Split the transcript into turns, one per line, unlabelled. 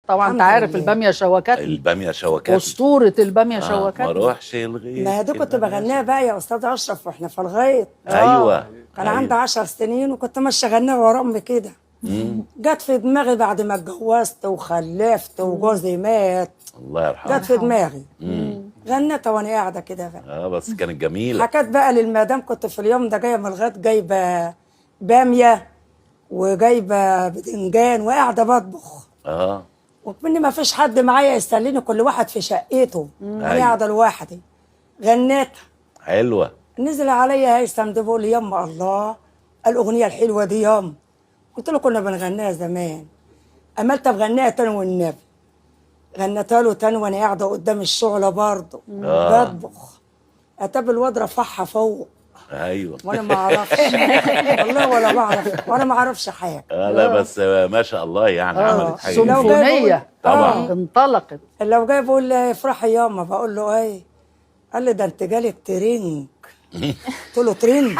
طبعا انت عارف الباميه شوكتني.
الباميه شوكتني،
اسطوره الباميه شوكتني.
ما اروحش الغيط.
ما دي كنت بغنيها بقى يا استاذ اشرف واحنا في الغيط.
ايوه
كان عندي 10 سنين وكنت ماشيه اغنيها ورا امي كده. جت في دماغي بعد ما اتجوزت وخلفت وجوزي مات.
الله يرحمه.
جت في دماغي غنيتها وانا قاعده كده بقى.
بس كانت جميله.
حكيت بقى للمدام كنت في اليوم ده جايه من الغيط جايبه باميه وجايبه بدنجان وقاعده بطبخ. وكمني ما فيش حد معايا يستنيني، كل واحد في شقته وانا قاعده لوحدي. غنيتها
حلوه.
نزل عليا هيثم ده بيقول لي يما الله الاغنيه الحلوه دي يما. قلت له كنا بنغنيها زمان. املت بغنيها تاني والنبي. غنيتها له تاني وانا قاعده قدام الشغله برضه بطبخ. اتاب الواد رفعها فوق.
ايوه
وانا ما اعرفش والله ولا بعرف وانا ما اعرفش حاجه.
لا بس ما شاء الله يعني عملت حاجه
سيمفونيه
طبعا.
انطلقت.
لو جاي بيقول لي افرحي ياما بقول له ايه؟ قال لي ده انت جالك ترنج. قلت له ترنج؟